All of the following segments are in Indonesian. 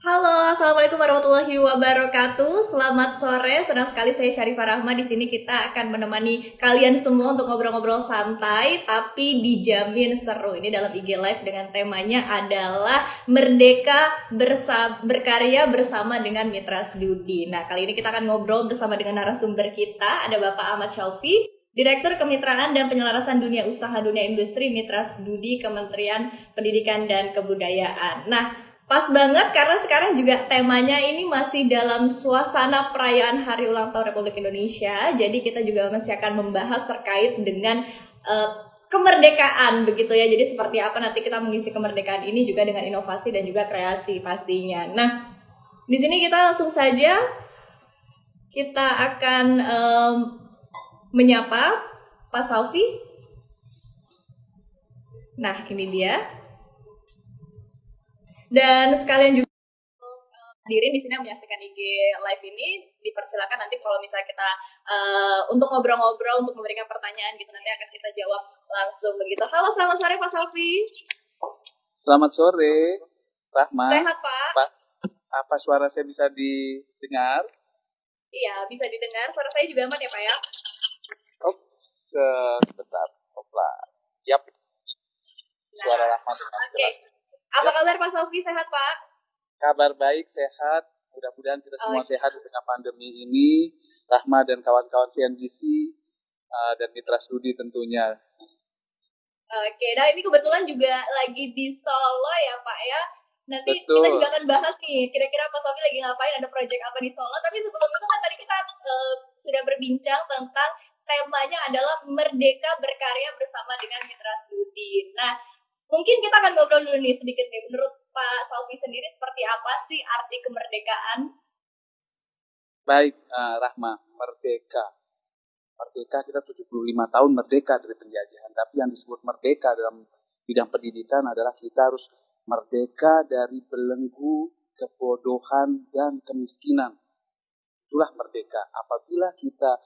Halo, assalamualaikum warahmatullahi wabarakatuh. Selamat sore, senang sekali saya Syarifah Rahma. Di sini kita akan menemani kalian semua untuk ngobrol-ngobrol santai, tapi dijamin seru. Ini dalam IG Live dengan temanya adalah Merdeka Berkarya bersama dengan Mitra Studi. Nah, kali ini kita akan ngobrol bersama dengan narasumber kita, ada Bapak Ahmad Syaufi, Direktur Kemitraan dan Penyelarasan Dunia Usaha Dunia Industri Mitra Studi Kementerian Pendidikan dan Kebudayaan. Nah, pas banget karena sekarang juga temanya ini masih dalam suasana perayaan Hari Ulang Tahun Republik Indonesia. Jadi kita juga masih akan membahas terkait dengan uh, kemerdekaan begitu ya. Jadi seperti apa nanti kita mengisi kemerdekaan ini juga dengan inovasi dan juga kreasi pastinya. Nah, di sini kita langsung saja kita akan menyapa Pak Salvi. Nah, ini dia. Dan sekalian juga hadirin di sini yang menyaksikan IG live ini dipersilakan nanti kalau misalnya kita untuk ngobrol-ngobrol untuk memberikan pertanyaan gitu nanti akan kita jawab langsung begitu. Halo, selamat sore Pak Salvi. Selamat sore, Rahma. Sehat Pak? Apa suara saya bisa didengar? Iya, bisa didengar. Suara saya juga aman ya Pak ya? Oh, sebentar. Hopla. Yap. Suara Rahma dengan jelas. Apa kabar Pak Salvi? Sehat Pak? Kabar baik, sehat. Mudah-mudahan kita semua sehat di tengah pandemi ini. Rahma dan kawan-kawan CNBC dan Mitra Studi tentunya. Oke, nah ini kebetulan juga lagi di Solo ya Pak ya. Nanti Betul. kita juga akan bahas nih, kira-kira Pak Salvi lagi ngapain, ada proyek apa di Solo. Tapi sebelum itu kan tadi kita sudah berbincang tentang temanya adalah Merdeka Berkarya bersama dengan Mitra Studi. Nah, mungkin kita akan ngobrol dulu nih sedikit nih. Menurut Pak Salvi sendiri seperti apa sih arti kemerdekaan? Baik, Rahma, merdeka. Merdeka kita 75 tahun merdeka dari penjajahan. Tapi yang disebut merdeka dalam bidang pendidikan adalah kita harus merdeka dari belenggu kebodohan dan kemiskinan. Itulah merdeka. Apabila kita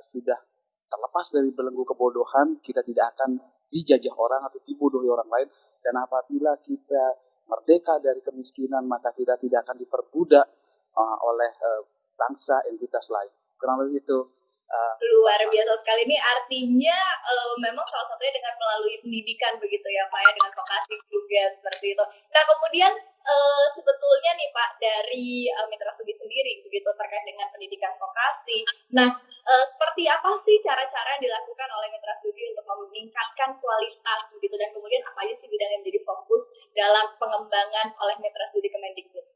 sudah terlepas dari belenggu kebodohan, kita tidak akan dijajah orang atau dibodohi orang lain. Dan apabila kita merdeka dari kemiskinan, maka kita tidak akan diperbudak oleh bangsa entitas lain. Kurang lebih itu. Luar biasa sekali. Ini artinya memang salah satunya dengan melalui pendidikan begitu ya Pak ya, dengan vokasi juga seperti itu. Nah kemudian sebetulnya nih Pak dari Mitra Studi sendiri begitu terkait dengan pendidikan vokasi. Nah seperti apa sih cara-cara yang dilakukan oleh Mitra Studi untuk meningkatkan kualitas begitu, dan kemudian apa aja sih bidang yang menjadi fokus dalam pengembangan oleh Mitra Studi Kemendikbud?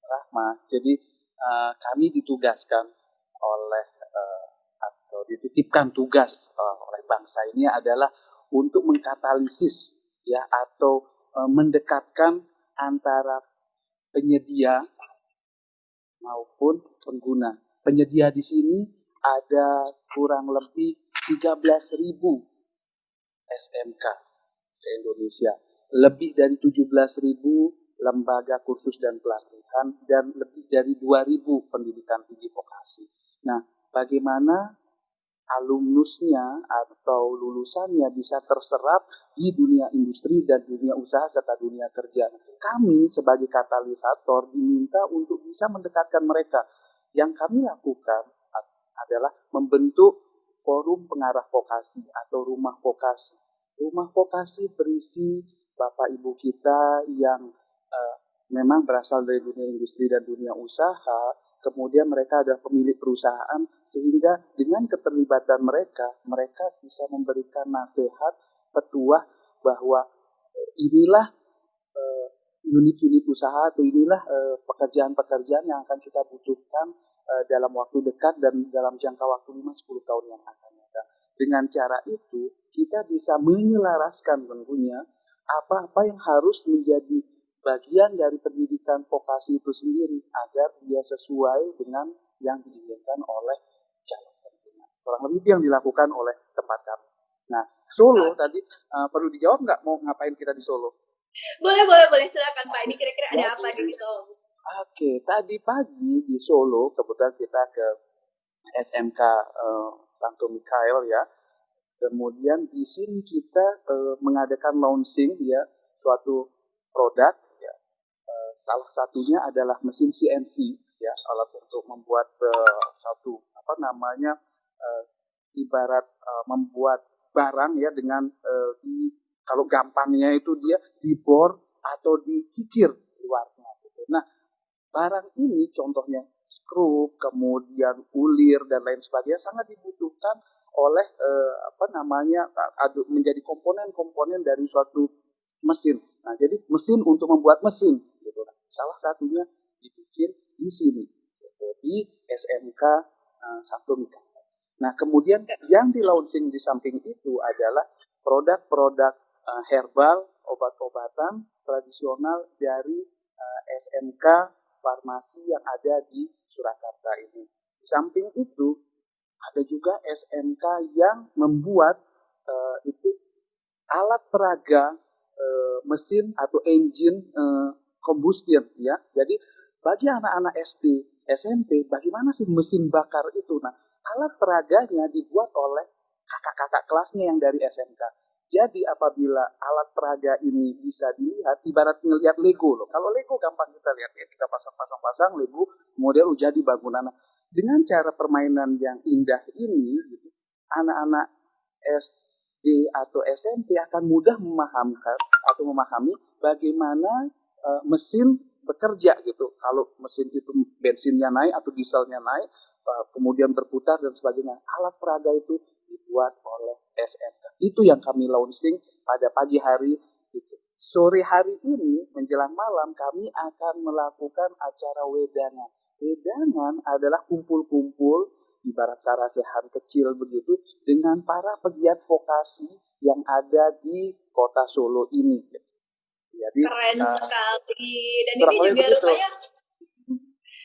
Rahma, jadi kami ditugaskan oleh atau dititipkan tugas oleh bangsa ini adalah untuk mengkatalisis ya atau mendekatkan antara penyedia maupun pengguna. Penyedia di sini ada kurang lebih 13.000 SMK se-Indonesia, lebih dari 17.000 lembaga kursus dan pelatihan, dan lebih dari 2.000 pendidikan tinggi vokasi. Nah, bagaimana alumnusnya atau lulusannya bisa terserap di dunia industri dan dunia usaha serta dunia kerja. Kami sebagai katalisator diminta untuk bisa mendekatkan mereka. Yang kami lakukan adalah membentuk forum pengarah vokasi atau rumah vokasi. Rumah vokasi berisi Bapak Ibu kita yang memang berasal dari dunia industri dan dunia usaha, kemudian mereka adalah pemilik perusahaan, sehingga dengan keterlibatan mereka bisa memberikan nasihat, petuah bahwa inilah unit-unit usaha atau inilah pekerjaan-pekerjaan yang akan kita butuhkan dalam waktu dekat dan dalam jangka waktu 5-10 tahun yang akan datang. Dengan cara itu, kita bisa menyelaraskan tentunya apa-apa yang harus menjadi bagian dari pendidikan vokasi itu sendiri agar dia sesuai dengan yang diinginkan oleh calon pengguna. Kurang lebih itu yang dilakukan oleh tempat kami. Nah, Solo tadi perlu dijawab nggak mau ngapain kita di Solo? Boleh, silakan Pak. Ini kira-kira ada apa di Solo? Oke, tadi pagi di Solo kebetulan kita ke SMK Santo Mikael ya. Kemudian di sini kita mengadakan launching ya suatu produk salah satunya adalah mesin CNC, ya, alat untuk membuat satu apa namanya ibarat membuat barang ya dengan kalau gampangnya itu dia dibor atau dikikir luarnya gitu. Nah, barang ini contohnya skrup, kemudian ulir dan lain sebagainya sangat dibutuhkan oleh menjadi komponen-komponen dari suatu mesin. Nah, jadi mesin untuk membuat mesin gitu. Salah satunya dibikin di sini gitu, di SMK Satu Mika. Nah, kemudian yang di launching di samping itu adalah produk-produk herbal, obat-obatan tradisional dari SMK Farmasi yang ada di Surakarta ini. Di samping itu ada juga SMK yang membuat itu alat peraga mesin atau engine combustion, ya. Jadi bagi anak-anak SD, SMP, bagaimana sih mesin bakar itu? Nah, alat peraganya dibuat oleh kakak-kakak kelasnya yang dari SMK. Jadi apabila alat peraga ini bisa dilihat, ibarat ngelihat Lego loh. Kalau Lego gampang kita lihat ya, kita pasang-pasang Lego, kemudian jadi bangunan. Dengan cara permainan yang indah ini, gitu, anak-anak SD atau SMP akan mudah memahami bagaimana mesin bekerja gitu. Kalau mesin itu bensinnya naik atau dieselnya naik, kemudian berputar dan sebagainya. Alat peraga itu dibuat oleh SMK. Itu yang kami launching pada pagi hari itu. Sore hari ini menjelang malam kami akan melakukan acara wedangan. Wedangan adalah kumpul-kumpul ibarat sarasehan kecil begitu dengan para pegiat vokasi yang ada di kota Solo ini. Jadi keren sekali. Dan ini juga rupanya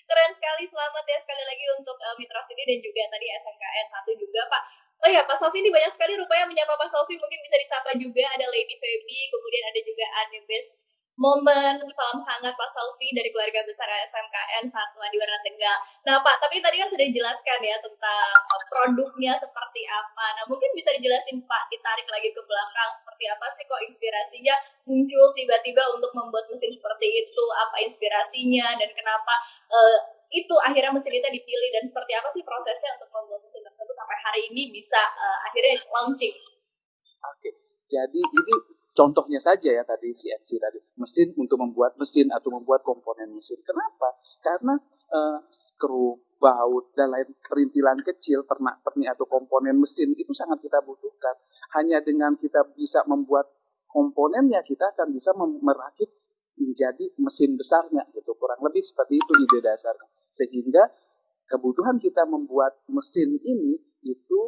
keren sekali. Selamat ya sekali lagi untuk Mitra Studi dan juga tadi SMKN 1 juga, Pak. Oh ya, Pak Sofi ini banyak sekali rupanya menyapa Pak Sofi, mungkin bisa disapa juga. Ada Lady Feby, kemudian ada juga Anibes Momen, salam hangat Pak Sofi dari keluarga besar SMKN 1 Adi Warna Tegal. Nah Pak, tapi tadi kan sudah dijelaskan ya tentang produknya seperti apa. Nah mungkin bisa dijelasin Pak, ditarik lagi ke belakang seperti apa sih kok inspirasinya muncul tiba-tiba untuk membuat mesin seperti itu, apa inspirasinya dan kenapa itu akhirnya mesin itu dipilih dan seperti apa sih prosesnya untuk membuat mesin tersebut sampai hari ini bisa akhirnya launching. Oke, jadi ini contohnya saja ya tadi CNC tadi, mesin untuk membuat mesin atau membuat komponen mesin. Kenapa? Karena skru, baut dan lain perintilan kecil, pernak-pernik atau komponen mesin itu sangat kita butuhkan. Hanya dengan kita bisa membuat komponennya, kita akan bisa merakit menjadi mesin besarnya gitu. Kurang lebih seperti itu ide dasarnya. Sehingga kebutuhan kita membuat mesin ini itu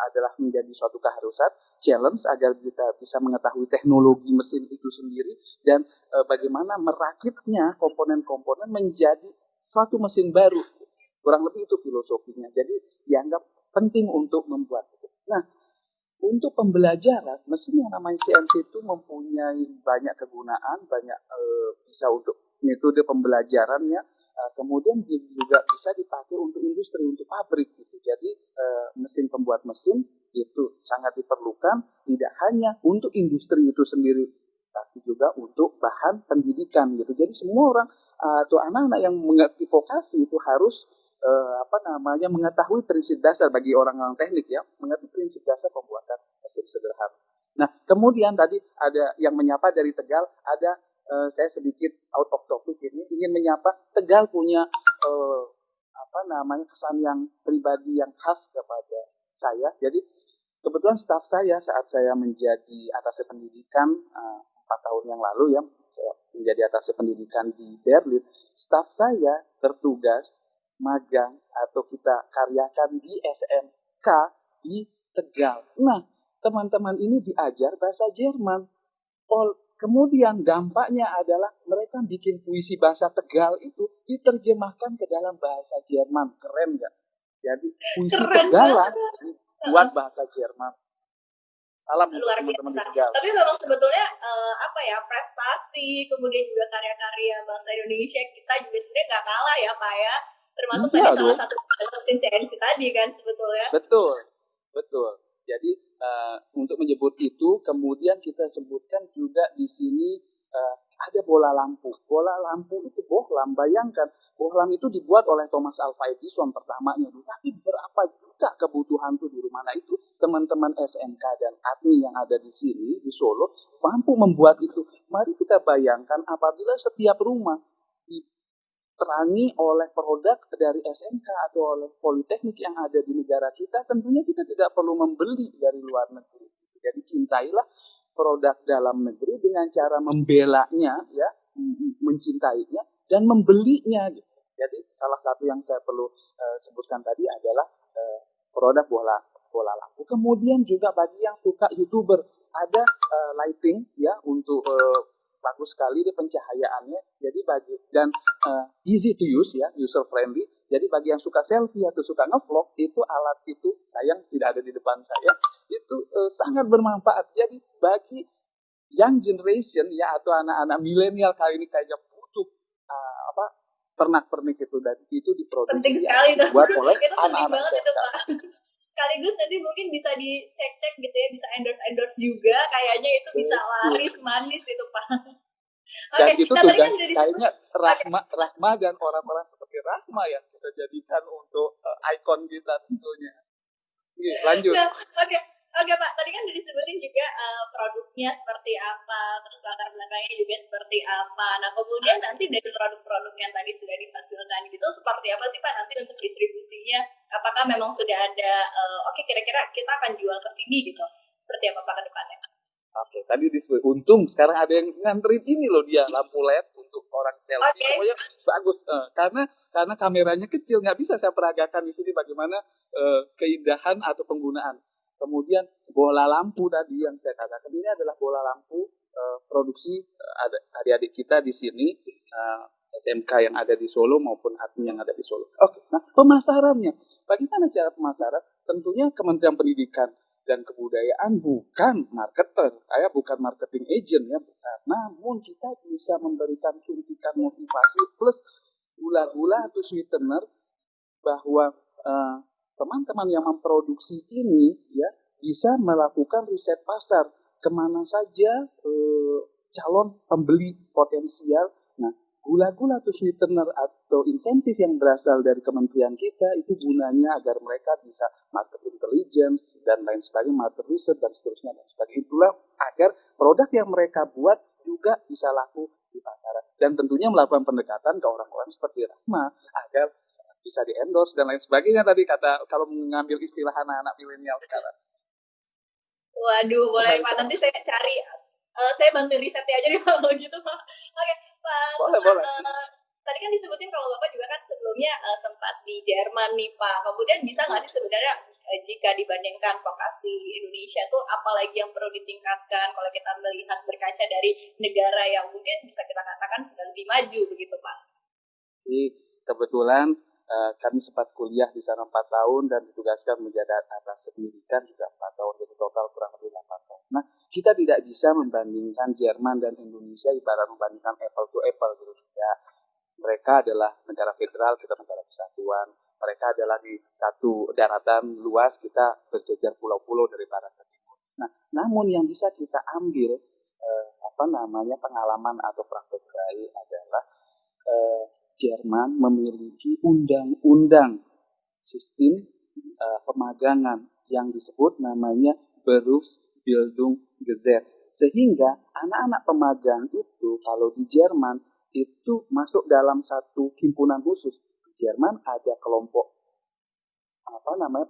adalah menjadi suatu keharusan, challenge agar kita bisa mengetahui teknologi mesin itu sendiri dan bagaimana merakitnya komponen-komponen menjadi suatu mesin baru. Kurang lebih itu filosofinya. Jadi dianggap penting untuk membuat itu. Nah, untuk pembelajaran, mesin yang namanya CNC itu mempunyai banyak kegunaan, banyak bisa untuk metode pembelajarannya. Kemudian juga bisa dipakai untuk industri, untuk pabrik gitu. Jadi mesin pembuat mesin itu sangat diperlukan tidak hanya untuk industri itu sendiri, tapi juga untuk bahan pendidikan gitu. Jadi semua orang atau anak-anak yang mengerti vokasi itu harus mengetahui prinsip dasar bagi orang-orang teknik ya, mengerti prinsip dasar pembuatan mesin sederhana. Nah, kemudian tadi ada yang menyapa dari Tegal, ada saya sedikit out of topic ini ingin menyapa Tegal punya kesan yang pribadi yang khas kepada saya. Jadi kebetulan staf saya saat saya menjadi atas pendidikan 4 tahun yang lalu ya, saya menjadi atas pendidikan di Berlin, staf saya bertugas magang atau kita karyakan di SMK di Tegal. Nah, teman-teman ini diajar bahasa Jerman. Kemudian dampaknya adalah mereka bikin puisi bahasa Tegal itu diterjemahkan ke dalam bahasa Jerman. Keren nggak? Jadi puisi Tegalan buat bahasa Jerman. Salam untuk teman-teman di Tegal. Tapi memang sebetulnya prestasi, kemudian juga karya-karya bangsa Indonesia kita juga sebenarnya nggak kalah ya Pak ya. Termasuk tadi salah satu mesin CNC tadi kan sebetulnya. Betul. Jadi untuk menyebut itu, kemudian kita sebutkan juga di sini ada bola lampu. Bola lampu itu bohlam, bayangkan. Bohlam itu dibuat oleh Thomas Alva Edison pertamanya. Tapi berapa juta kebutuhan tuh di rumah. Nah itu teman-teman SMK dan ATMI yang ada di sini, di Solo, mampu membuat itu. Mari kita bayangkan apabila setiap rumah diterangi oleh produk dari SMK atau oleh politeknik yang ada di negara kita, tentunya kita tidak perlu membeli dari luar negeri. Jadi cintailah produk dalam negeri dengan cara membelanya, ya, mencintainya dan membelinya. Jadi salah satu yang saya perlu sebutkan tadi adalah produk bola lampu. Kemudian juga bagi yang suka YouTuber, ada lighting ya untuk bagus sekali di pencahayaannya. Jadi dan easy to use ya, user friendly. Jadi bagi yang suka selfie atau suka ngevlog, itu alat itu sayang tidak ada di depan saya, itu sangat bermanfaat. Jadi bagi young generation ya atau anak-anak milenial kali ini kayaknya butuh pernak-pernik itu, dan itu diproduksi penting sekali tuh. buat oleh Itu penting anak-anak banget itu Pak. Sekaligus nanti mungkin bisa dicek-cek gitu ya, bisa endorse juga, kayaknya itu bisa laris manis itu Pak. Dan Oke, itu nah tuh tadi kan udah kayaknya disebut. Rahma dan orang-orang seperti Rahma yang kita jadikan untuk ikon kita tentunya. Lanjut. Nah, oke Pak, tadi kan udah disebutin juga produknya seperti apa, terus latar belakangnya juga seperti apa. Nah kemudian nanti dari produk-produk yang tadi sudah dihasilkan gitu, seperti apa sih Pak nanti untuk distribusinya? Apakah memang sudah ada, oke kira-kira kita akan jual ke sini gitu? Seperti apa Pak ke depannya? Oke, tadi disebut. Untung sekarang ada yang nganterin ini loh dia, lampu LED untuk orang selfie. Okay. Pokoknya bagus. Karena kameranya kecil, nggak bisa saya peragakan di sini bagaimana keindahan atau penggunaan. Kemudian bola lampu tadi yang saya katakan, ini adalah bola lampu produksi adik-adik kita di sini, SMK yang ada di Solo maupun ATMI yang ada di Solo. Oke, nah pemasarannya. Bagaimana cara pemasaran? Tentunya Kementerian Pendidikan dan Kebudayaan bukan marketer, saya bukan marketing agent ya, bukan. Namun kita bisa memberikan suntikan motivasi plus gula-gula atau sweetener bahwa teman-teman yang memproduksi ini ya bisa melakukan riset pasar kemana saja calon pembeli potensial. Nah, gula-gula atau sweetener atau insentif yang berasal dari kementerian kita itu gunanya agar mereka bisa market intelligence dan lain sebagainya, market research dan seterusnya dan sebagainya. Itulah agar produk yang mereka buat juga bisa laku di pasaran, dan tentunya melakukan pendekatan ke orang-orang seperti Rahma agar bisa di-endorse dan lain sebagainya. Tadi kata kalau mengambil istilah anak-anak milenial sekarang. Waduh, boleh Pak. Nanti saya cari, saya bantu risetnya aja nih kalau gitu Pak. Oke, Pak. Boleh. Tadi kan disebutin kalau Bapak juga kan sebelumnya sempat di Jerman nih Pak. Kemudian bisa nggak sih sebenarnya jika dibandingkan vokasi Indonesia tuh apalagi yang perlu ditingkatkan kalau kita melihat berkaca dari negara yang mungkin bisa kita katakan sudah lebih maju begitu Pak? Jadi kebetulan kami sempat kuliah di sana 4 tahun dan ditugaskan menjadi atas pendidikan juga 4 tahun, jadi total kurang lebih 8 tahun. Nah, kita tidak bisa membandingkan Jerman dan Indonesia ibarat membandingkan apple to apple gitu. Ya, mereka adalah negara federal, kita negara kesatuan. Mereka adalah di satu daratan luas, kita berjejer pulau-pulau dari barat ke timur. Nah, namun yang bisa kita ambil pengalaman atau praktek baik adalah Jerman memiliki undang-undang sistem pemagangan yang disebut namanya Berufsbildungsgesetz. Sehingga anak-anak pemagang itu kalau di Jerman itu masuk dalam satu himpunan khusus. Di Jerman ada kelompok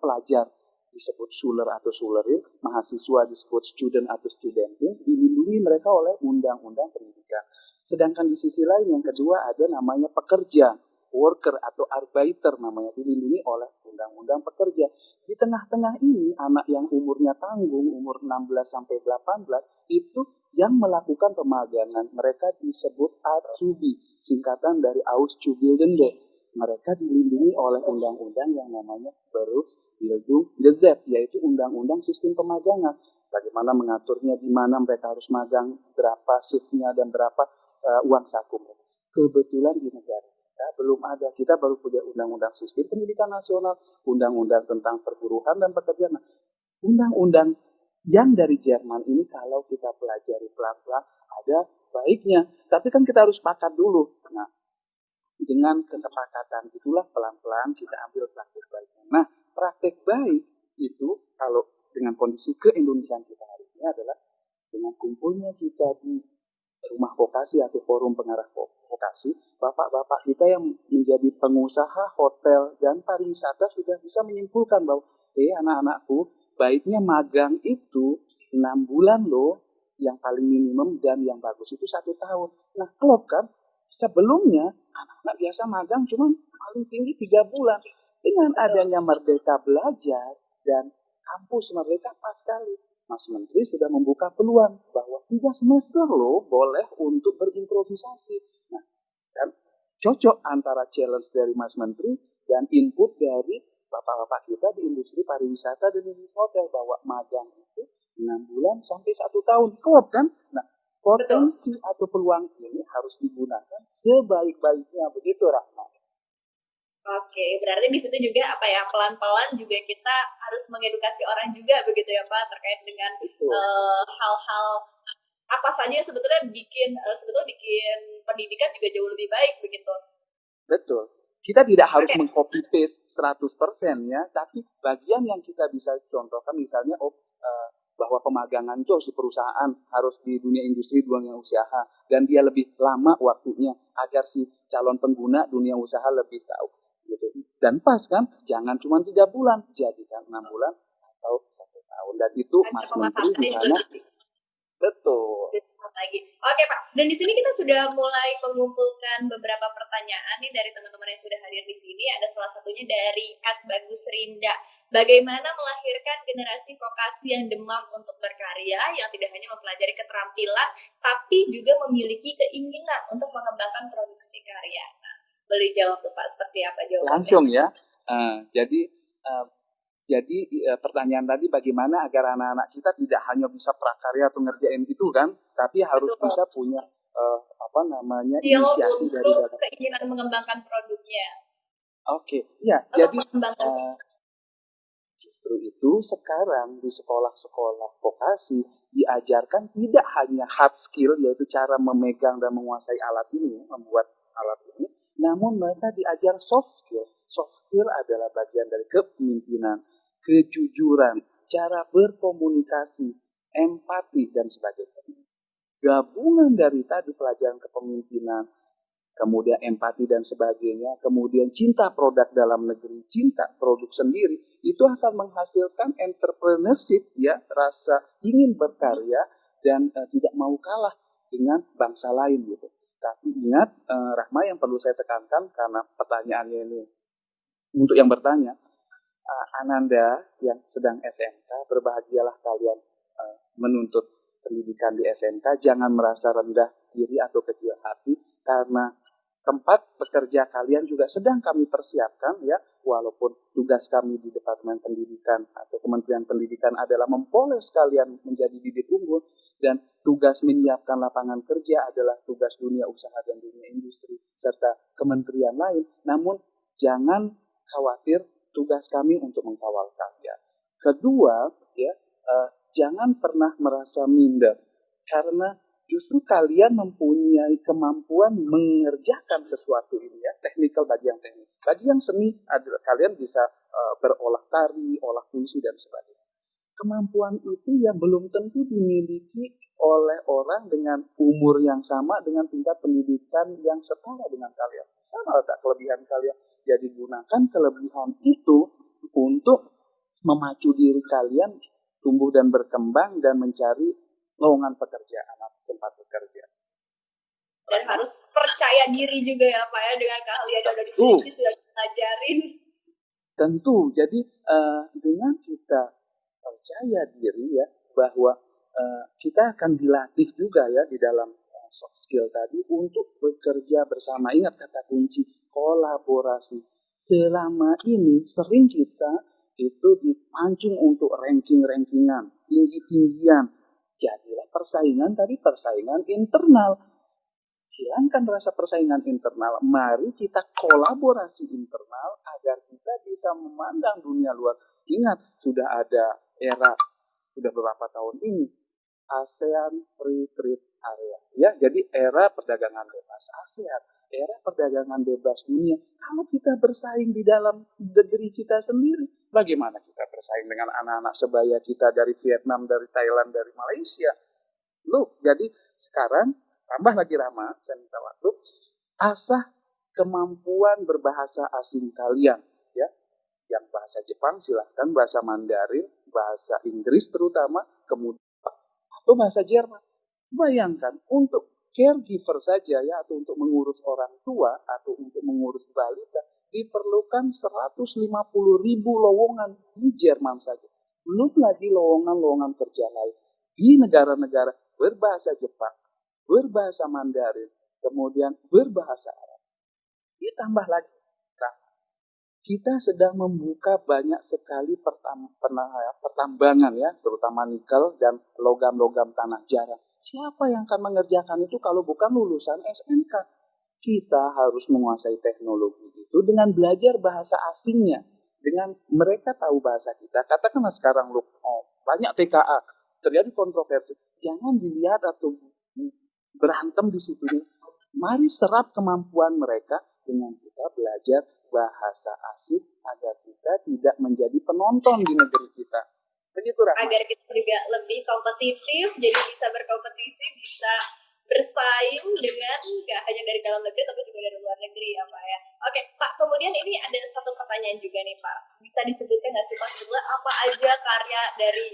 pelajar disebut Schüler atau Schülerin, mahasiswa disebut student atau studentin, dilindungi mereka oleh undang-undang pendidikan. Sedangkan di sisi lain yang kedua ada namanya pekerja, worker atau Arbeiter namanya, dilindungi oleh undang-undang pekerja. Di tengah-tengah ini anak yang umurnya tanggung, umur 16 sampai 18 itu yang melakukan pemagangan, mereka disebut Azubi, singkatan dari Auszubildende. Mereka dilindungi oleh undang-undang yang namanya Berufsbildungsgesetz, yaitu undang-undang sistem pemagangan. Bagaimana mengaturnya, di mana mereka harus magang, berapa shiftnya dan berapa uang saku. Kebetulan di negara kita belum ada. Kita baru punya undang-undang sistem pendidikan nasional, undang-undang tentang perburuhan dan pekerjaan. Undang-undang yang dari Jerman ini kalau kita pelajari pelan-pelan ada baiknya. Tapi kan kita harus sepakat dulu. Nah, dengan kesepakatan itulah pelan-pelan kita ambil praktek baiknya. Nah, praktek baik itu kalau dengan kondisi ke-Indonesiaan kita hari ini adalah dengan kumpulnya kita di rumah vokasi atau forum pengarah vokasi, bapak-bapak kita yang menjadi pengusaha hotel dan pariwisata sudah bisa menyimpulkan bahwa anak-anakku, baiknya magang itu 6 bulan loh, yang paling minimum, dan yang bagus itu 1 tahun. Nah, klop kan, sebelumnya anak-anak biasa magang cuma paling tinggi 3 bulan. Dengan adanya Merdeka Belajar dan kampus Merdeka, pas sekali Mas Menteri sudah membuka peluang bahwa 3 semester loh boleh untuk berimprovisasi. Nah, dan cocok antara challenge dari Mas Menteri dan input dari bapak-bapak kita di industri pariwisata dan industri hotel bahwa magang itu 6 bulan sampai 1 tahun. Klop kan? Nah, potensi atau peluang ini harus digunakan sebaik-baiknya, begitu Rahma. Oke, berarti di situ juga apa ya, pelan-pelan juga kita harus mengedukasi orang juga begitu ya Pak, terkait dengan hal-hal apa saja yang sebetulnya bikin pendidikan juga jauh lebih baik begitu. Betul. Kita tidak harus meng-copy paste 100% ya, tapi bagian yang kita bisa contohkan misalnya bahwa pemagangan itu harus di perusahaan, harus di dunia industri, dunia usaha, dan dia lebih lama waktunya agar si calon pengguna dunia usaha lebih tahu. Gitu. Dan pas kan, jangan cuma 3 bulan, jadikan 6 bulan atau 1 tahun. Dan itu Mas Menteri di sana. Betul. Lagi. Oke Pak, dan di sini kita sudah mulai mengumpulkan beberapa pertanyaan nih dari teman-teman yang sudah hadir di sini. Ada salah satunya dari @bagusrinda. Bagaimana melahirkan generasi vokasi yang demam untuk berkarya, yang tidak hanya mempelajari keterampilan, tapi juga memiliki keinginan untuk mengembangkan produksi karya. Nah, boleh jawab tuh Pak, seperti apa jawabannya? Langsung ya. Jadi pertanyaan tadi bagaimana agar anak-anak kita tidak hanya bisa prakarya atau ngerjain itu kan, tapi harus bisa punya inisiasi dari keinginan mengembangkan produknya. Oke, ya. Jadi justru itu sekarang di sekolah-sekolah vokasi diajarkan tidak hanya hard skill, yaitu cara memegang dan menguasai alat ini, membuat alat ini, namun mereka diajar soft skill. Soft skill adalah bagian dari kepemimpinan, kejujuran, cara berkomunikasi, empati, dan sebagainya. Gabungan dari tadi pelajaran kepemimpinan, kemudian empati dan sebagainya, kemudian cinta produk dalam negeri, cinta produk sendiri, itu akan menghasilkan entrepreneurship, ya, rasa ingin berkarya dan tidak mau kalah dengan bangsa lain gitu. Tapi ingat, Rahma, yang perlu saya tekankan karena pertanyaannya ini untuk yang bertanya, Ananda yang sedang SMK, berbahagialah kalian menuntut pendidikan di SMK, jangan merasa rendah diri atau kecil hati, karena tempat bekerja kalian juga sedang kami persiapkan ya, walaupun tugas kami di Departemen Pendidikan atau Kementerian Pendidikan adalah mempoles kalian menjadi bibit unggul, dan tugas menyiapkan lapangan kerja adalah tugas dunia usaha dan dunia industri serta kementerian lain. Namun jangan khawatir, tugas kami untuk mengkawal kalian. Kedua, ya, jangan pernah merasa minder, karena justru kalian mempunyai kemampuan mengerjakan sesuatu ini ya, teknikal bagi yang teknik. Bagi yang seni, kalian bisa berolah tari, olah puisi, dan sebagainya. Kemampuan itu yang belum tentu dimiliki oleh orang dengan umur yang sama, dengan tingkat pendidikan yang setara dengan kalian. Sama tak kelebihan kalian? Jadi gunakan kelebihan itu untuk memacu diri kalian tumbuh dan berkembang dan mencari lowongan pekerjaan atau tempat bekerja. Dan harus percaya diri juga ya Pak ya, dengan keahlian yang sudah dipelajarin. Tentu. Jadi dengan kita percaya diri ya, bahwa kita akan dilatih juga ya di dalam soft skill tadi untuk bekerja bersama. Ingat kata kunci, kolaborasi. Selama ini sering kita itu dipancing untuk ranking-rankingan, tinggi-tinggian. Jadilah persaingan, tapi persaingan internal. Hilangkan rasa persaingan internal. Mari kita kolaborasi internal agar kita bisa memandang dunia luar. Ingat, sudah ada era, sudah beberapa tahun ini, ASEAN Free Trade area. Ya, jadi era perdagangan bebas ASEAN, era perdagangan bebas dunia. Kalau kita bersaing di dalam negeri kita sendiri, bagaimana kita bersaing dengan anak-anak sebaya kita dari Vietnam, dari Thailand, dari Malaysia? Loh, jadi sekarang tambah lagi Rama, saya minta waktu, asah kemampuan berbahasa asing kalian, ya. Yang bahasa Jepang silahkan, bahasa Mandarin, bahasa Inggris terutama, kemudian atau bahasa Jerman. Bayangkan untuk caregiver saja ya, atau untuk mengurus orang tua atau untuk mengurus balita diperlukan 150.000 lowongan di Jerman saja. Belum lagi lowongan-lowongan kerja lain di negara-negara berbahasa Jepang, berbahasa Mandarin, kemudian berbahasa Arab. Ditambah lagi, nah, kita sedang membuka banyak sekali pertambangan ya, terutama nikel dan logam-logam tanah jarang. Siapa yang akan mengerjakan itu kalau bukan lulusan SMK? Kita harus menguasai teknologi itu dengan belajar bahasa asingnya. Dengan mereka tahu bahasa kita, katakanlah sekarang banyak TKA, terjadi kontroversi. Jangan dilihat atau berantem di situ. Mari serap kemampuan mereka dengan kita belajar bahasa asing agar kita tidak menjadi penonton di negeri kita. Begitu, Rahma. Agar kita juga lebih kompetitif, jadi bisa berkompetisi, bisa bersaing dengan nggak hanya dari dalam negeri tapi juga dari luar negeri ya Pak ya. Oke Pak, kemudian ini ada satu pertanyaan juga nih Pak, bisa disebutkan nggak sih Pak sebetulnya apa aja karya dari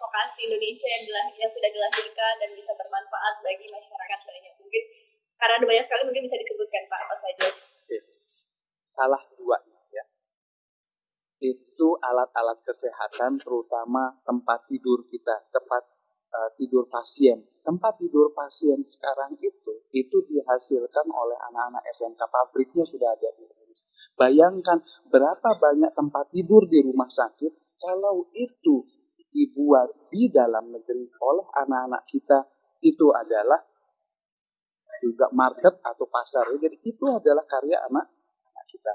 vokasi Indonesia yang sudah dilahirkan dan bisa bermanfaat bagi masyarakat banyak, mungkin karena ada banyak sekali, mungkin bisa disebutkan Pak apa saja. Salah dua ya, itu alat-alat kesehatan terutama tempat tidur kita, tempat tidur pasien. Tempat tidur pasien sekarang itu dihasilkan oleh anak-anak SMK, pabriknya sudah ada di Indonesia. Bayangkan berapa banyak tempat tidur di rumah sakit kalau itu dibuat di dalam negeri oleh anak-anak kita, itu adalah juga market atau pasar. Jadi itu adalah karya anak-anak kita,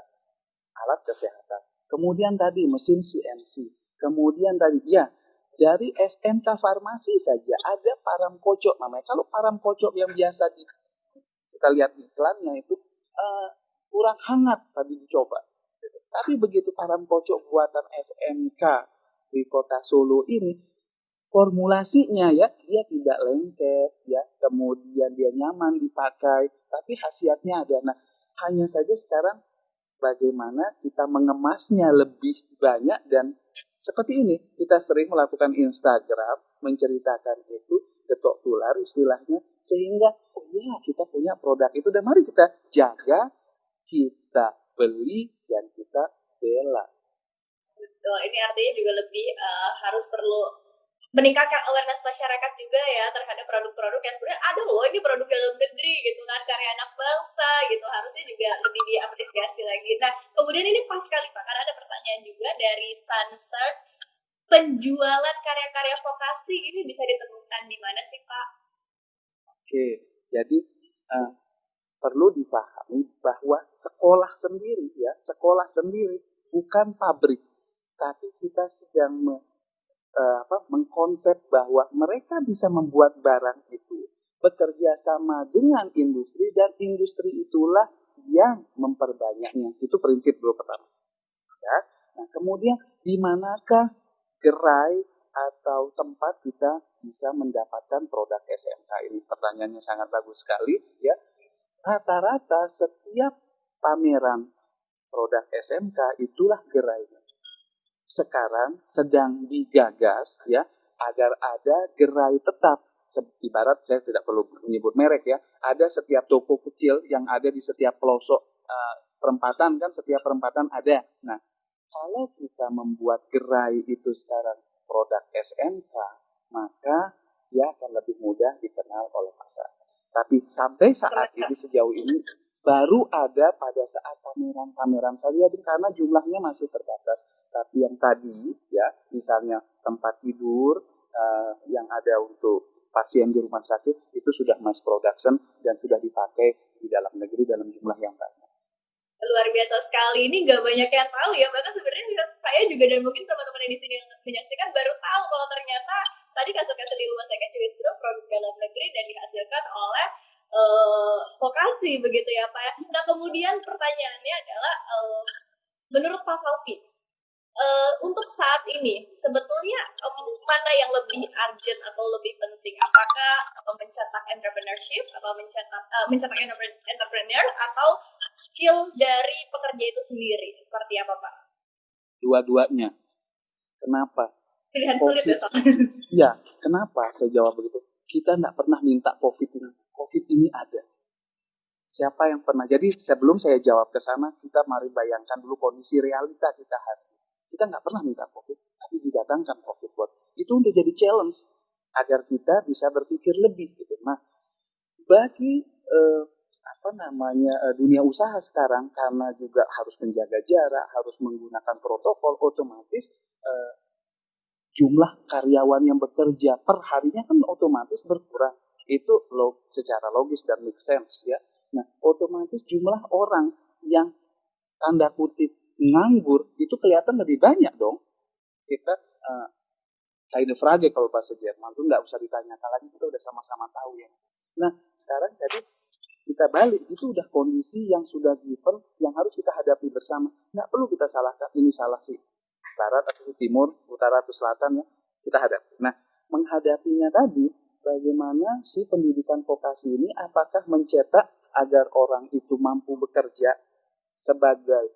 alat kesehatan. Kemudian tadi mesin CNC, kemudian tadi ya dari SMK farmasi saja ada parang kocok namanya. Kalau parang kocok yang biasa kita lihat iklannya itu kurang hangat tadi dicoba. Tapi begitu parang kocok buatan SMK di kota Solo ini, formulasinya ya dia tidak lengket ya, kemudian dia nyaman dipakai, tapi khasiatnya ada. Nah, hanya saja sekarang bagaimana kita mengemasnya lebih banyak, dan seperti ini kita sering melakukan Instagram menceritakan itu ketok tular istilahnya, sehingga oh ya kita punya produk itu dan mari kita jaga, kita beli dan kita bela. Betul, ini artinya juga lebih harus perlu meningkatkan awareness masyarakat juga ya terhadap produk-produk yang sebenarnya ada loh, ini produk dalam negeri gitu kan, karya anak bangsa gitu, harusnya juga lebih diapresiasi lagi. Nah kemudian ini pas sekali Pak, karena ada pertanyaan juga dari Sunset, penjualan karya-karya vokasi ini bisa ditemukan di mana sih Pak? Oke, jadi perlu dipahami bahwa sekolah sendiri bukan pabrik, tapi kita sedang mengkonsep bahwa mereka bisa membuat barang itu bekerja sama dengan industri, dan industri itulah yang memperbanyaknya. Itu prinsip dulu pertama. Ya. Nah, kemudian di manakah gerai atau tempat kita bisa mendapatkan produk SMK ini? Pertanyaannya sangat bagus sekali ya. Rata-rata setiap pameran produk SMK itulah gerainya. Sekarang sedang digagas ya agar ada gerai tetap. Ibarat saya tidak perlu menyebut merek ya, ada setiap toko kecil yang ada di setiap pelosok perempatan, kan setiap perempatan ada. Nah, kalau kita membuat gerai itu sekarang produk SMK, maka dia akan lebih mudah dikenal oleh pasar. Tapi sampai saat ini sejauh ini baru ada pada saat pameran-pameran saja, karena jumlahnya masih terbatas. Tapi yang tadi ya, misalnya tempat tidur yang ada untuk pasien di rumah sakit itu sudah mass production dan sudah dipakai di dalam negeri dalam jumlah yang banyak. Luar biasa sekali, ini gak banyak yang tahu ya, bahkan sebenarnya saya juga dan mungkin teman-teman di sini yang menyaksikan baru tahu kalau ternyata tadi kasus-kasus di rumah sakit juga sebenarnya produk dalam negeri dan dihasilkan oleh vokasi begitu ya Pak ya. Nah kemudian pertanyaannya adalah menurut Pak Salvi, untuk saat ini sebetulnya mana yang lebih urgent atau lebih penting? Apakah mencetak entrepreneurship atau mencetak entrepreneur atau skill dari pekerja itu sendiri? Seperti apa Pak? Dua-duanya. Kenapa? Pilihan sulit ya Pak? Ya, kenapa saya jawab begitu? Kita nggak pernah minta COVID ini. COVID ini ada. Siapa yang pernah? Jadi sebelum saya jawab ke sana, kita mari bayangkan dulu kondisi realita kita hari ini. Kita nggak pernah minta COVID, tapi didatangkan COVID buat itu udah jadi challenge agar kita bisa berpikir lebih gitu. Nah, bagi dunia usaha sekarang karena juga harus menjaga jarak, harus menggunakan protokol, otomatis jumlah karyawan yang bekerja per harinya kan otomatis berkurang. Itu secara logis dan make sense ya. Nah, otomatis jumlah orang yang tanda kutip nganggur itu kelihatan lebih banyak dong. Kita keine Frage kalau bahasa Jerman itu nggak usah ditanyakan lagi, kita udah sama-sama tahu ya. Nah, sekarang jadi kita balik, itu udah kondisi yang sudah given, yang harus kita hadapi bersama. Nggak perlu kita salahkan, ini salah sih barat atau timur, utara atau selatan ya, kita hadapi. Nah, menghadapinya tadi, bagaimana si pendidikan vokasi ini, apakah mencetak agar orang itu mampu bekerja sebagai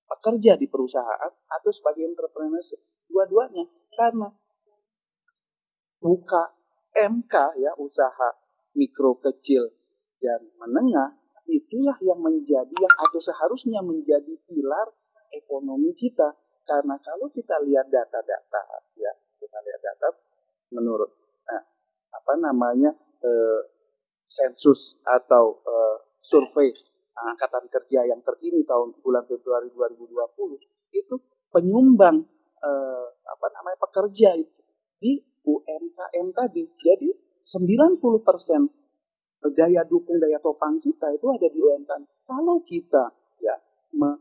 pekerja di perusahaan atau sebagai entrepreneurship? Dua-duanya, karena UMK ya, usaha mikro kecil dan menengah, itulah yang menjadi atau seharusnya menjadi pilar ekonomi kita. Karena kalau kita lihat data-data ya, kita lihat data menurut sensus atau survei angkatan kerja yang terkini tahun bulan Februari 2020 itu penyumbang pekerja itu di UMKM tadi. Jadi 90% daya dukung, daya topang kita itu ada di UMKM. Kalau kita ya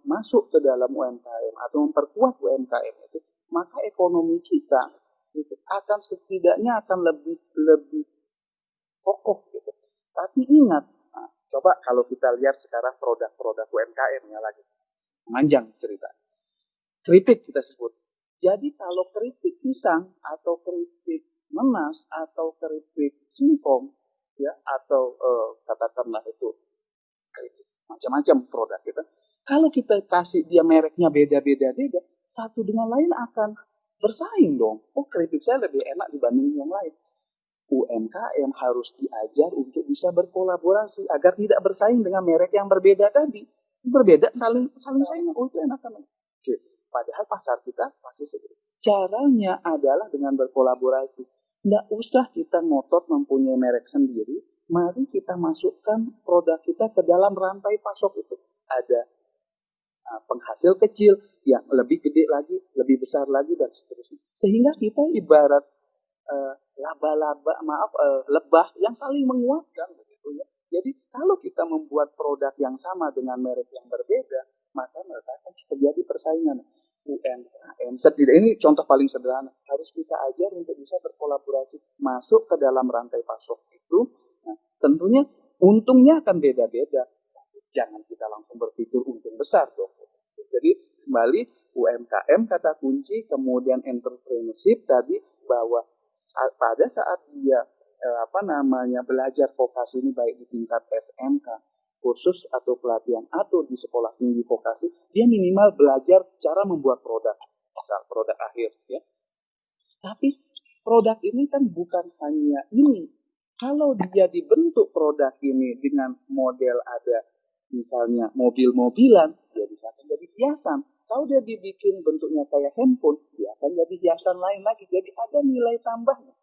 masuk ke dalam UMKM atau memperkuat UMKM itu, maka ekonomi kita itu akan setidaknya akan lebih kokoh gitu. Tapi ingat, coba kalau kita lihat sekarang produk-produk UMKM ya lagi panjang cerita. Keripik kita sebut. Jadi kalau keripik pisang atau keripik nanas atau keripik singkong ya atau katakanlah itu keripik macam-macam produk kita. Kalau kita kasih dia mereknya beda-beda, satu dengan lain akan bersaing dong. Oh, keripik saya lebih enak dibanding yang lain. UMKM harus diajar untuk bisa berkolaborasi agar tidak bersaing dengan merek yang berbeda tadi. Berbeda saling saing. Oh, itu enak kan. Oke. Padahal pasar kita masih segede. Caranya adalah dengan berkolaborasi. Nggak usah kita ngotot mempunyai merek sendiri. Mari kita masukkan produk kita ke dalam rantai pasok itu. Ada penghasil kecil yang lebih gede lagi, lebih besar lagi, dan seterusnya. Sehingga kita ibarat lebah yang saling menguatkan begitu ya. Jadi kalau kita membuat produk yang sama dengan merek yang berbeda, maka akan terjadi persaingan. UMKM ini contoh paling sederhana, harus kita ajar untuk bisa berkolaborasi masuk ke dalam rantai pasok itu. Nah, tentunya untungnya akan beda-beda. Jangan kita langsung berpikir untung besar dong. Jadi kembali UMKM kata kunci, kemudian entrepreneurship tadi, bahwa pada saat dia belajar vokasi ini baik di tingkat SMK, kursus atau pelatihan atau di sekolah tinggi vokasi, dia minimal belajar cara membuat produk, asal produk akhir ya. Tapi produk ini kan bukan hanya ini. Kalau dia dibentuk produk ini dengan model ada misalnya mobil-mobilan, dia bisa menjadi hiasan. Kalau dia dibikin bentuknya kayak handphone, dia akan jadi hiasan lain lagi. Jadi ada nilai tambahnya.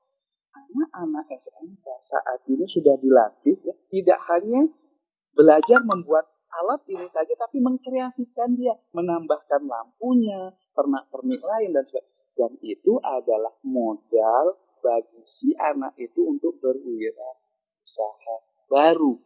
Anak-anak SMK saat ini sudah dilatih ya, tidak hanya belajar membuat alat ini saja, tapi mengkreasikan dia, menambahkan lampunya, pernak-pernik lain dan sebagainya. Dan itu adalah modal bagi si anak itu untuk berwirausaha baru.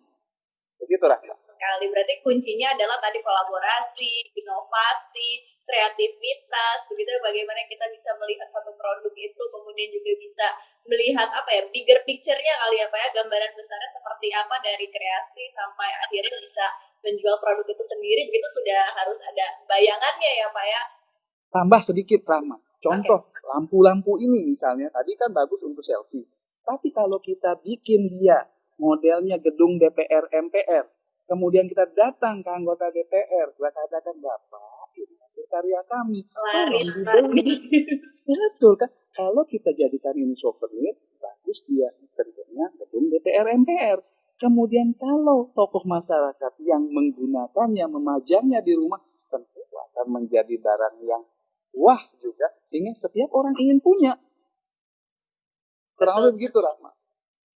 Begitu, Raka. sekali. Berarti kuncinya adalah tadi kolaborasi, inovasi, kreativitas, begitu bagaimana kita bisa melihat satu produk itu, kemudian juga bisa melihat apa ya, bigger picture-nya kali ya Pak ya, gambaran besarnya seperti apa dari kreasi sampai akhirnya bisa menjual produk itu sendiri, begitu sudah harus ada bayangannya ya Pak ya. Tambah sedikit, Rama. Contoh, Oke. lampu-lampu ini misalnya, tadi kan bagus untuk selfie. Tapi kalau kita bikin dia modelnya gedung DPR MPR, kemudian kita datang ke anggota DPR, kita katakan, Bapak, ini hasil karya kami, tolong Laris, dibeli. laris. Betul kan? Kalau kita jadikan ini souvenir, bagus dia bentuknya gedung DPR MPR. Kemudian kalau tokoh masyarakat yang menggunakannya, memajangnya di rumah, tentu akan menjadi barang yang wah juga, sehingga setiap orang ingin punya. Kurang Betul. lebih begitu, Rahma.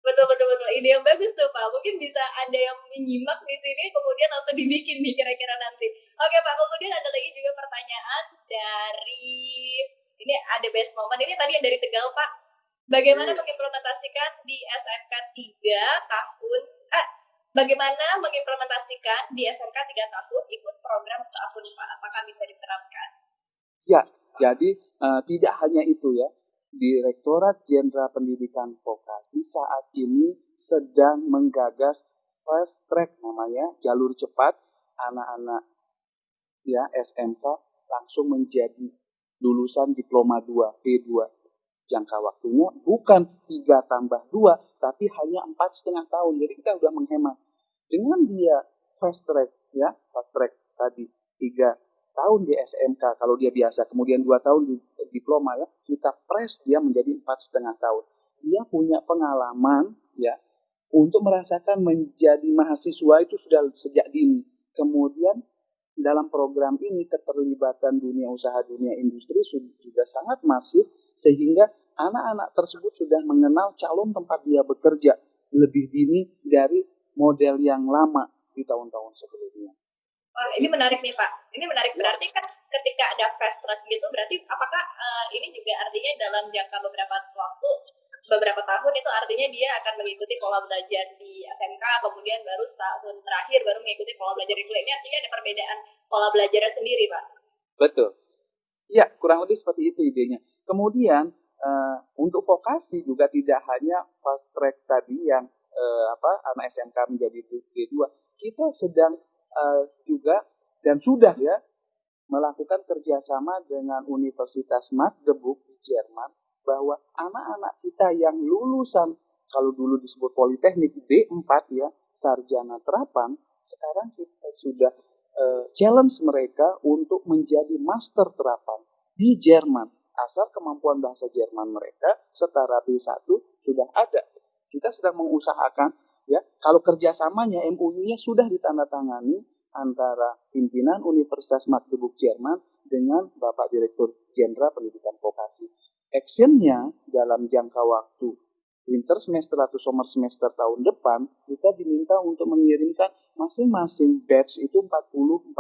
Betul, betul, betul. Ide yang bagus tuh Pak. Mungkin bisa ada yang menyimak di sini, kemudian langsung dibikin nih kira-kira nanti. Oke Pak, kemudian ada lagi juga pertanyaan dari, ini ada best moment. Ini tadi yang dari Tegal Pak. Bagaimana mengimplementasikan di SMK 3 tahun, bagaimana mengimplementasikan di SMK 3 tahun ikut program setahun Pak? Apakah bisa diterapkan? Ya, jadi tidak hanya itu ya. Direktorat Jenderal Pendidikan Vokasi saat ini sedang menggagas fast track namanya, jalur cepat anak-anak ya SMK langsung menjadi lulusan diploma 2, P2. Jangka waktunya bukan 3 tambah 2, tapi hanya 4,5 tahun. Jadi kita sudah menghemat. Dengan dia fast track tadi 3 tahun di SMK, kalau dia biasa, kemudian 2 tahun di diploma ya, kita press dia menjadi 4,5 tahun. Dia punya pengalaman ya untuk merasakan menjadi mahasiswa itu sudah sejak dini. Kemudian dalam program ini keterlibatan dunia usaha, dunia industri juga sangat masif, sehingga anak-anak tersebut sudah mengenal calon tempat dia bekerja lebih dini dari model yang lama di tahun-tahun sebelumnya. Wah, ini menarik nih Pak. Ini menarik, berarti kan ketika ada fast track gitu, berarti apakah ini juga artinya dalam jangka beberapa tahun itu artinya dia akan mengikuti pola belajar di SMK, kemudian baru setahun terakhir baru mengikuti pola belajar di kuliah. Ini artinya ada perbedaan pola belajarnya sendiri Pak. Betul. Ya, kurang lebih seperti itu idenya. Kemudian untuk vokasi juga tidak hanya fast track tadi yang anak SMK menjadi D2. Kita sedang juga dan sudah ya melakukan kerjasama dengan Universitas Magdeburg di Jerman, bahwa anak-anak kita yang lulusan, kalau dulu disebut Politeknik D4 ya, sarjana terapan, sekarang kita sudah challenge mereka untuk menjadi master terapan di Jerman. Asal kemampuan bahasa Jerman mereka setara B1 sudah ada. Kita sedang mengusahakan ya, kalau kerjasamanya MOU-nya sudah ditandatangani antara pimpinan Universitas Magdeburg Jerman dengan Bapak Direktur Jenderal Pendidikan Vokasi. Action-nya dalam jangka waktu winter semester atau summer semester tahun depan, kita diminta untuk mengirimkan masing-masing batch itu 40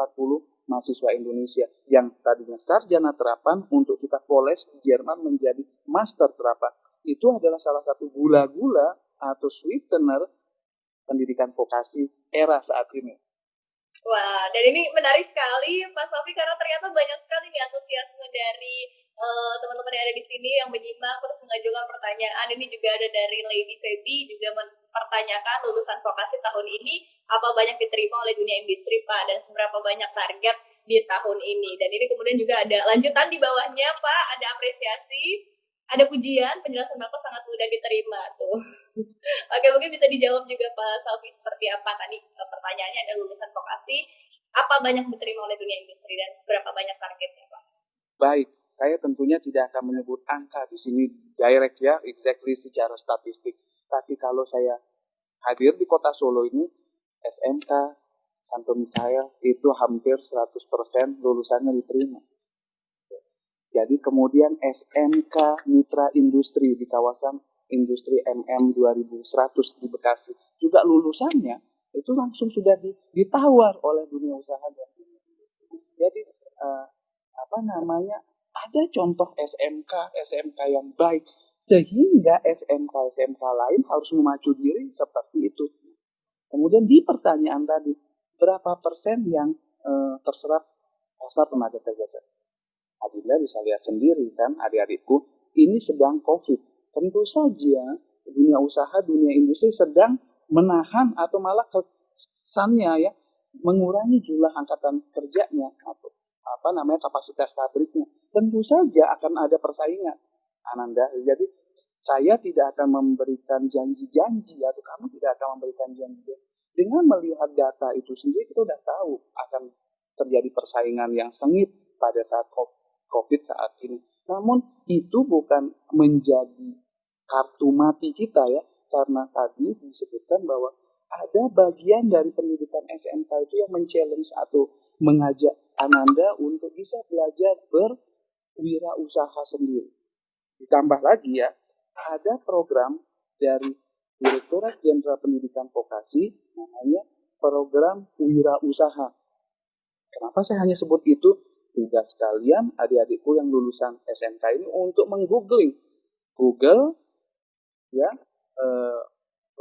mahasiswa Indonesia yang tadinya sarjana terapan untuk kita poles di Jerman menjadi master terapan. Itu adalah salah satu gula-gula atau sweetener pendidikan vokasi era saat ini. Wah, dan ini menarik sekali Pak Sofi, karena ternyata banyak sekali nih antusiasme dari teman-teman yang ada di sini yang menyimak terus mengajukan pertanyaan. Ini juga ada dari Lady Feby juga mempertanyakan lulusan vokasi tahun ini apa banyak diterima oleh dunia industri Pak, dan seberapa banyak target di tahun ini. Dan ini kemudian juga ada lanjutan di bawahnya Pak, ada apresiasi, ada pujian, penjelasan Bapak sangat mudah diterima tuh. Oke, mungkin bisa dijawab juga Pak Salvi seperti apa tadi pertanyaannya, ada lulusan vokasi, apa banyak diterima oleh dunia industri dan seberapa banyak targetnya Pak? Baik, saya tentunya tidak akan menyebut angka di sini direct ya, exactly secara statistik. Tapi kalau saya hadir di kota Solo ini, SMK Santo Mikael itu hampir 100% lulusannya diterima. Jadi kemudian SMK Mitra Industri di kawasan Industri MM 2100 di Bekasi, juga lulusannya itu langsung sudah ditawar oleh dunia usaha dan dunia industri. Jadi ada contoh SMK yang baik, sehingga SMK lain harus memacu diri seperti itu. Kemudian di pertanyaan tadi, berapa persen yang terserap pasar tenaga kerja. Adinda bisa lihat sendiri kan, adik-adikku, ini sedang COVID. Tentu saja dunia usaha, dunia industri sedang menahan atau malah kesannya ya mengurangi jumlah angkatan kerjanya atau kapasitas pabriknya. Tentu saja akan ada persaingan, Ananda. Jadi saya tidak akan memberikan janji-janji atau kamu tidak akan memberikan janji. Dengan melihat data itu sendiri kita sudah tahu akan terjadi persaingan yang sengit pada saat COVID saat ini. Namun itu bukan menjadi kartu mati kita ya, karena tadi disebutkan bahwa ada bagian dari pendidikan SMK itu yang men-challenge atau mengajak Ananda untuk bisa belajar berwirausaha sendiri. Ditambah lagi ya, ada program dari Direktorat Jenderal Pendidikan Vokasi namanya program wirausaha. Kenapa saya hanya sebut itu? Tugas kalian, adik-adikku yang lulusan SMK ini untuk menggoogling Google ya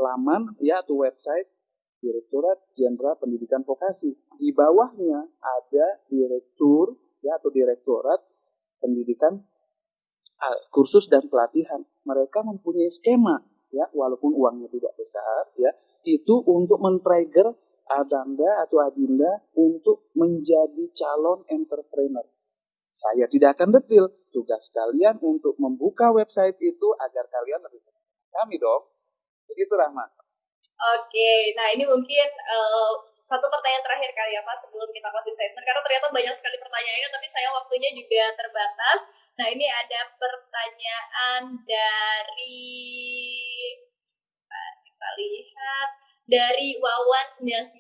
laman ya atau website Direktorat Jenderal Pendidikan Vokasi. Di bawahnya ada direktur ya atau Direktorat Pendidikan Kursus dan Pelatihan. Mereka mempunyai skema ya walaupun uangnya tidak besar ya itu untuk men-trigger Adanda atau Adinda untuk menjadi calon entrepreneur. Saya tidak akan detail. Tugas kalian untuk membuka website itu agar kalian lebih kenal kami dong. Begitu Rahma. Oke, nah ini mungkin satu pertanyaan terakhir kali ya Pak sebelum kita closing statement karena ternyata banyak sekali pertanyaannya tapi saya waktunya juga terbatas. Nah ini ada pertanyaan dari kita lihat dari Wawan99.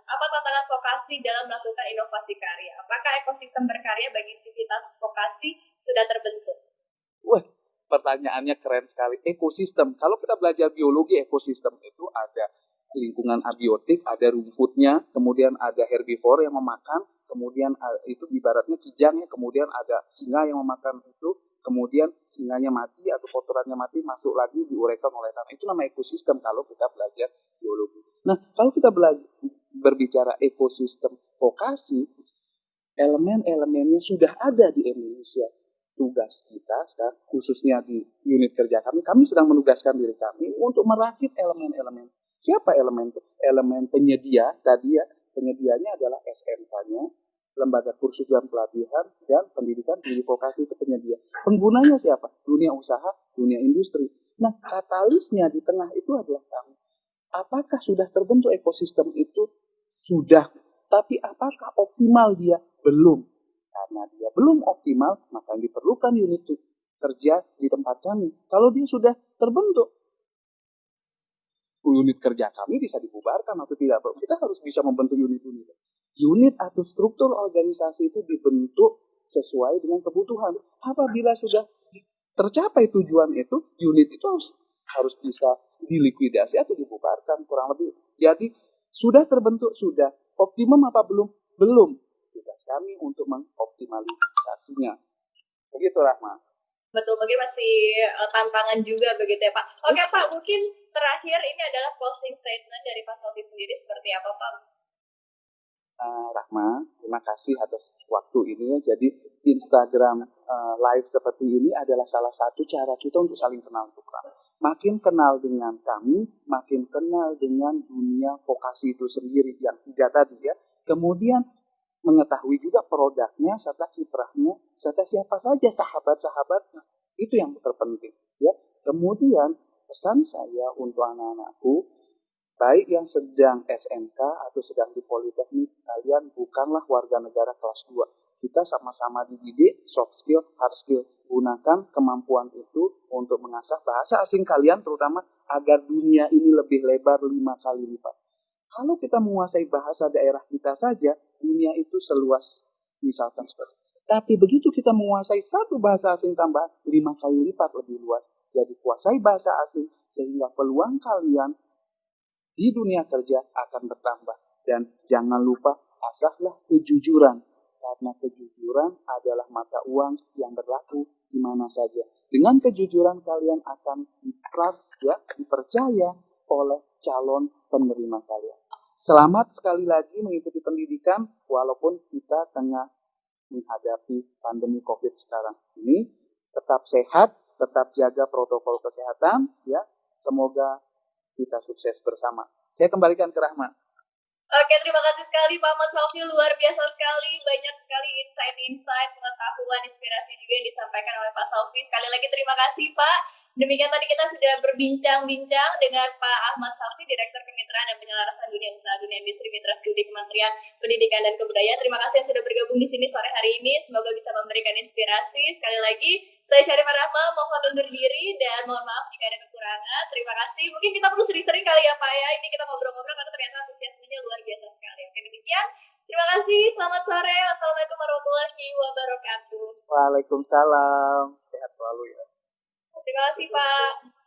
Apa tantangan vokasi dalam melakukan inovasi karya? Apakah ekosistem berkarya bagi sivitas vokasi sudah terbentuk? Wah, pertanyaannya keren sekali. Ekosistem. Kalau kita belajar biologi, ekosistem itu ada lingkungan abiotik, ada rumputnya, kemudian ada herbivore yang memakan, kemudian itu ibaratnya kijangnya, kemudian ada singa yang memakan itu, kemudian singanya mati atau kotorannya mati masuk lagi diuraikan oleh tanah. Itu nama ekosistem kalau kita belajar biologi. Nah, kalau kita berbicara ekosistem vokasi, elemen-elemennya sudah ada di Indonesia. Tugas kita sekarang, khususnya di unit kerja kami sedang menugaskan diri kami untuk merakit elemen-elemen. Siapa elemen itu? Elemen penyedia tadi ya, penyedianya adalah SMK-nya, lembaga kursus dan pelatihan, dan pendidikan di vokasi itu penyedia. Penggunanya siapa? Dunia usaha, dunia industri. Nah, katalisnya di tengah itu adalah kami. Apakah sudah terbentuk ekosistem itu? Sudah. Tapi apakah optimal dia? Belum. Karena dia belum optimal, maka yang diperlukan unit kerja di tempat kami. Kalau dia sudah terbentuk, unit kerja kami bisa dibubarkan atau tidak. Kita harus bisa membentuk unit-unit. Unit atau struktur organisasi itu dibentuk sesuai dengan kebutuhan. Apabila sudah tercapai tujuan itu, unit itu harus bisa dilikuidasi atau dibubarkan kurang lebih. Jadi sudah terbentuk, sudah optimum apa belum? Belum. Tugas kami untuk mengoptimalisasinya. Begitu Rahma. Betul, mungkin masih tantangan juga begitu ya Pak. Oke Pak, mungkin terakhir ini adalah closing statement dari Pak Selvi sendiri seperti apa Pak? Rahma, terima kasih atas waktu ini ya. Jadi Instagram live seperti ini adalah salah satu cara kita untuk saling kenal tukar. Makin kenal dengan kami, makin kenal dengan dunia vokasi itu sendiri yang 3 tadi ya. Kemudian mengetahui juga produknya, serta kiprahnya, serta siapa saja sahabat-sahabatnya. Itu yang terpenting ya. Kemudian pesan saya untuk anak-anakku, baik yang sedang SMK atau sedang di Politeknik, kalian bukanlah warga negara kelas 2. Kita sama-sama dididik soft skill, hard skill. Gunakan kemampuan itu untuk mengasah bahasa asing kalian, terutama agar dunia ini lebih lebar 5 kali lipat. Kalau kita menguasai bahasa daerah kita saja, dunia itu seluas misalkan seperti itu. Tapi begitu kita menguasai satu bahasa asing tambah 5 kali lipat lebih luas. Jadi kuasai bahasa asing sehingga peluang kalian di dunia kerja akan bertambah. Dan jangan lupa asahlah kejujuran. Karena kejujuran adalah mata uang yang berlaku di mana saja. Dengan kejujuran kalian akan dipercaya oleh calon penerima kalian. selamat sekali lagi mengikuti pendidikan walaupun kita tengah menghadapi pandemi COVID sekarang ini. Tetap sehat, tetap jaga protokol kesehatan, ya. Semoga kita sukses bersama. Saya kembalikan ke Rahma. Oke, terima kasih sekali Pak Ahmad Salfi, luar biasa sekali, banyak sekali insight-insight, pengetahuan, inspirasi juga yang disampaikan oleh Pak Salfi. Sekali lagi terima kasih Pak. Demikian tadi kita sudah berbincang-bincang dengan Pak Ahmad Salfi, Direktur Kemitraan dan Penyelarasan Dunia Usaha Dunia Industri Mitra Studi Kementerian Pendidikan dan Kebudayaan. Terima kasih yang sudah bergabung di sini sore hari ini. Semoga bisa memberikan inspirasi. Sekali lagi, saya Syarifah Rahma, mohon undur diri dan mohon maaf jika ada kekurangan. Terima kasih. Mungkin kita perlu sering-sering kali ya Pak ya. Ini kita ngobrol-ngobrol karena ternyata antusiasmenya luar biasa sekali. Oke, demikian. Terima kasih. Selamat sore. Wassalamualaikum warahmatullahi wabarakatuh. Waalaikumsalam. Sehat selalu ya. Terima kasih Pak.